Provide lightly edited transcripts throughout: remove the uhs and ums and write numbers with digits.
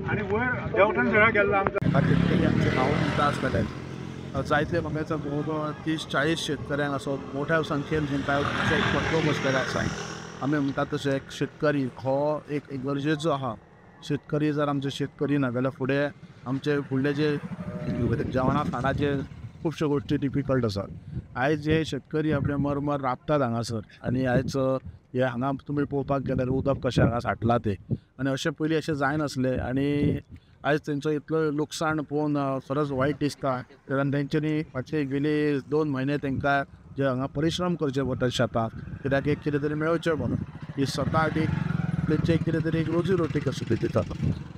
आणि वर देवठाण सगळा गेला आमचा शेतकऱ्यांचे नाव विकास करतात जायते म्हाका जवळ 30-40 शेतकऱ्यांक असो मोठ्या संख्येन जेंकां पटको बसलेलो आसा आमी म्हणटात तशें एक शेतकरी हो एक गरजेचो आहा शेतकरी जर आमचे शेतकरी ना जाल्यार फुडें आमचे फुडले जे जेवणा खाणाचे खुबश्यो गोश्टी डिफिकल्ट आसात आयज हे शेतकरी आपले मरमर राबतात हांगासर आनी आयज हे हांगा तुमी पळोवपाक गेल्यार उदक कशें हांगा साठला ते आनी अशें पयलीं अशें जायनासलें आनी आयज तेंचो इतलो लुकसाण पळोवन खरोच वायट दिसता कारण तेंच्यांनी फाटले गेले 2 म्हयने तेंकां जे हांगा परिश्रम करचे पडटा शेतांत कित्याक एक कितें तरी मेळचें म्हणून ही स्वता तेंचे कितें तरी एक रोजी रोटी कशी दिता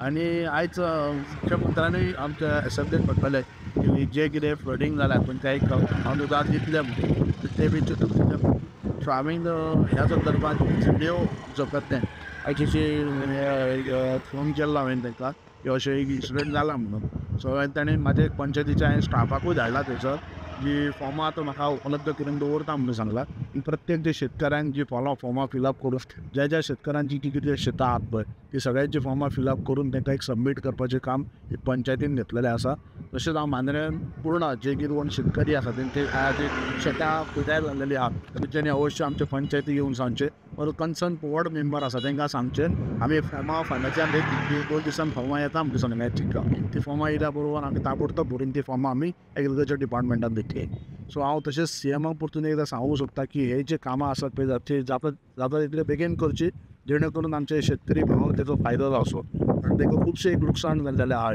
आनी आयज मुख्यमंत्र्यांनी आमच्या एसेंब्लींत म्हणटलें की जे कितें फ्लडींग जाल्या तेंकां एक अनुदान दितलें म्हणून ते बी चिंतून दितलें सो आमी ह्या संदर्भात देव जगतलें आयची फोन केल्लो हांवें तांकां की अशें एक इन्सिडंट जाला म्हणून सो ताणें म्हाज्या पंचायतीच्या स्टाफाकूय धाडला थंयसर जी फॉर्मां आतां म्हाका उपलब्ध करून दवरता म्हणून सांगला प्रत्येक जे शेतकऱ्यांक जी फॉर्मां फिलअप करून ज्या शेतकऱ्यांची कितें शेतां आहात पळय ती सगळ्यांची फॉर्मां फिलअप करून तांकां एक सबमीट करपाचें काम पंचायतीन घेतलेलें आसा तशेंच हांव मांद्रेन पूर्ण जे कितें कोण शेतकरी आसा तेंचे शेतां पिड्ड्यार जाल्लेली आहा तेंच्यांनी अवश्य आमचे पंचायती येवन सांगचे और कन्सर्न वॉर्ड मेंबर आसा तांकां सांगचें आमी फॉर्मां फायनाच्यान 2 दिसान फॉर्मां येता म्हणून सांगलें ती फॉर्मां येयल्या बरोबर आमी ताबडतोब भरून ती फॉर्मां आमी एग्रीकल्चर डिपार्टमेंटान दितली सो हांव तशेंच सीएमाक परतून एकदां सांगूंक सोदता की हे जे कामां आसात पळय ते जाता तितले बेगीन करची जेणे करून आमचे शेतकरी भावांक तेचो फायदो जावचो आनी तांकां खुबशें एक लुकसाण जाल्लेलें आहा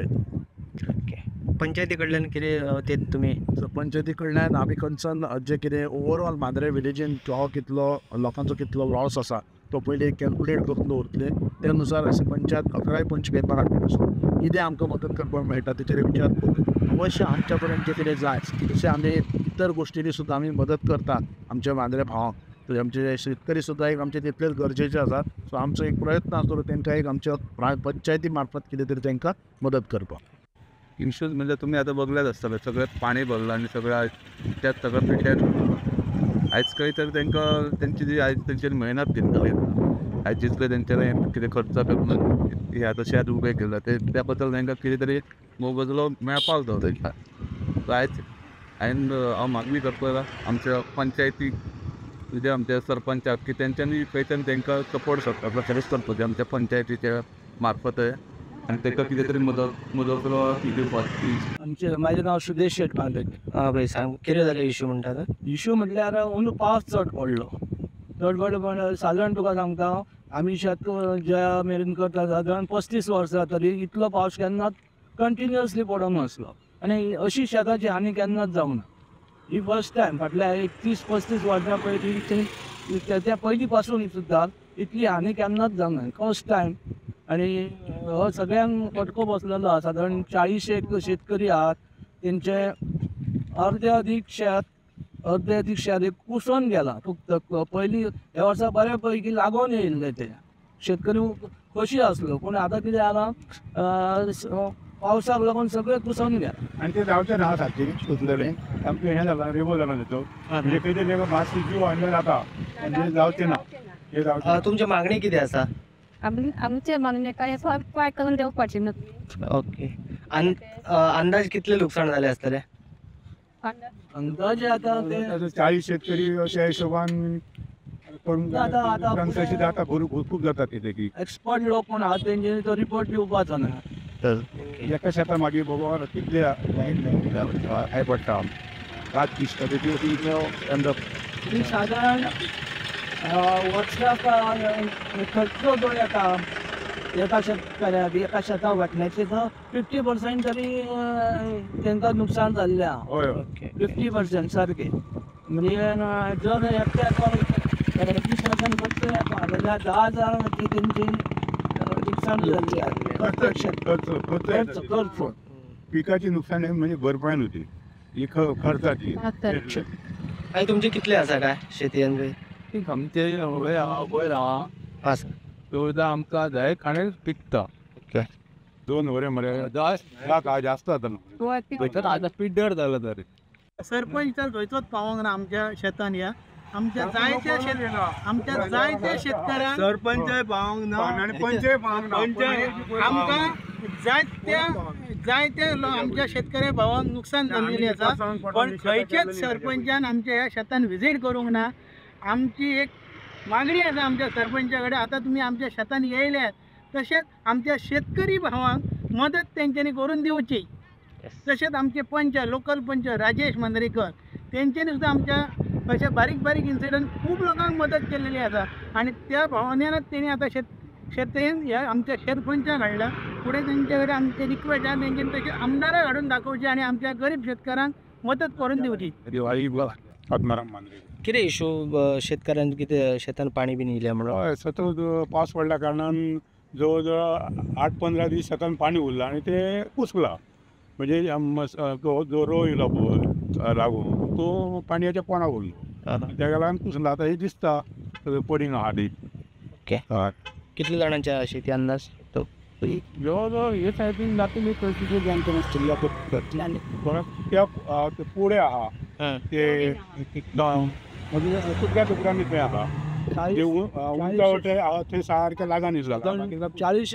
पंचायती कडल्यान कितें ते तुमी पंचायती कडल्यान आमी कन्सर्न जे कितें ओवरऑल मांद्रे विलेजीन हो कितलो लोकांचो कितलो लॉस आसा तो पयलीं कॅल्कुलेट करून दवरतले त्या अनुसार अशें पंचायत 11 पेपर हाडून कितें आमकां मदत करपाक मेळटा तेचेर विचार करून अवश्य आमच्या पर्यंत जे कितें जाय तशें आमी इतर गोश्टींनी सुद्दां आमी मदत करतात आमच्या मांद्रे भावांक आमचे शेतकरी सुद्दां एक आमचे तितलेच गरजेचे आसात सो आमचो एक प्रयत्न आसतलो तेंकां एक आमच्या पंचायती मार्फत कितें तरी तांकां मदत करपाक इश्यूज म्हणजे तुम्ही आता बघल्याच असताले सगळ्यात पाणी भरलं आणि सगळं त्यात सगळं पिड्ड्यार आयज खंय तर तांकां तेंची जी आयज तेंच्यांनी मेहनत घेतली आयज जितले तेंच्यांनी कितें खर्च करून हे आतां शेत उबें केलं त्या बद्दल तांकां कितें तरी मोबदलो मेळपाक जाय तांकां सो आयज हांव मागणी करता आमच्या पंचायती जे आमच्या सरपंचाक की तेंच्यांनी खंयच्यान तांकां सपोर्ट करपाचें आमच्या पंचायतीच्या मार्फत आणि ताका कितें तरी मदत दिवपाची म्हजें नांव सुदेश शेटमाले भाई सांग कितें जालें इश्यू म्हणटा तो इश्यू म्हटल्यार अंदू पावस चड पडलो सादारण तुका सांगता आमी शेत ज्या मेरेन करता सादारण 35 वर्सां तरी इतलो पावस केन्नाच कंटिन्युअसली पडूंक नासलो आनी अशी शेताची हानी केन्नाच जावंक ना ही फर्स्ट टायम फाटल्या 30-35 वर्सां पयलीं त्या पयलीं पासून सुद्दां इतली हानी केन्नाच जावंक ना फर्स्ट टायम आनी हो सगळ्यांक फटको बसलेलो आसा सादारण 40 शेतकरी आहात तेंचे अर्धे अदीक शेत कुसोन गेला फक्त पयलीं ह्या वर्सा बऱ्या पैकी लागून येयल्ले ते शेतकरी खोशी आसलो पूण आतां कितें जालां पावसाक लागून सगळें कुसोन गेला आणि ते जावचें ना सारकें सुचलेलें आमचें हें जालां रेबो जालां तेचो म्हणजे खंय तरी ताका मातशी जीव हाडलो जाता आनी जावचें ना हे जावचें तुमची मागणी कितें आसा आमचे मागणे काय पाय करून देवपाचे ना ओके अंदाज कितले लुकसाण जाले आसतले अंदाजे आतां ते 40 शेतकरी अशा हिशोबान करून तशी जाता खूब जाता कितें एक्सपर्ट लोक कोण आहात तेंच्यांनी तो रिपोर्ट दिवपाचो ना एका शेतां मागीर बाबा कितले हें पडटा रात दिसता सादारण वर्साक खर्च जो येता एका शेतकऱ्याक एका शेताक वाटण्याचे तो 50% तरी तांकां नुकसाण जाल्लें आहा 50% सारकें म्हणजे जर एकट्याक 20% खर्च येता जाल्यार 10,000 ती तेंची नुकसाण जाल्ली खर्च पिकाची नुकसाण म्हणजे भरपाय न्हू ही खर्चाची आनी तुमचे कितले आसा काय शेतयेन बी आमचे वयर आहा चवदा आमकां जाय खाणें पिकता 2 वरे मरे जास्त जाता आतां पिड्ड्यार जाला तर सरपंच तर थंयचोच पावोंक ना आमच्या शेतान या आमच्या जायत्या शेतकऱ्यांक सरपंचय पावंक ना आणि पंचय पावंक ना आमकां जायत्या आमच्या शेतकऱ्या भावांक नुकसान जाल्लेलें आसा पण खंयच्याच सरपंचान आमच्या ह्या शेतान विजीट करूंक ना. आमची एक मागणी आसा आमच्या सरपंचा कडेन आतां तुमी आमच्या शेतान येयल्यात तशेंच आमच्या शेतकरी भावांक मदत तेंच्यांनी करून दिवची. तशेंच आमचे पंच लोकल पंच राजेश मांद्रेकर तेंच्यांनी सुद्दां आमच्या अशा बारीक बारीक इन्सिडंट खूब लोकांक मदत केलेली आसा आणि त्या भावनेनच तेणी आतां शेतयेन ह्या आमच्या सरपंचाक हाडला. फुडें तेंचे कडेन आमचे रिक्वेस्ट आसा तेंच्यांनी तशें आमदाराक हाडून दाखोवचें आणि आमच्या गरीब शेतकारांक मदत करून दिवची. दिवाळी आत्माराम मांद्रे कितें इशू शेतकऱ्यांक कितें शेतान पाणी बीन येयलें म्हणून? हय सतत पावस पडल्या कारणान जवळ जवळ 8-15 दीस शेतान पाणी उरलां आणि ते कुसलां. म्हणजे जो रोव येयलो पळय लागून तो पाणयाच्या पोंदा उरलो त्या कारणान कुसला. आतां हे दिसता पडींग आहा ती. ओके. कितल्या जाणांच्या शेती अंदाज तो? जवळ जवळ हे सायडीन जाता कितें जाणटे नासतली त्या पुढे आहा ते म्हणजे तुकड्या तुकड्यांनी थंय आहा जे उंचावटे आहा थंय सारके लागान दिसता. 40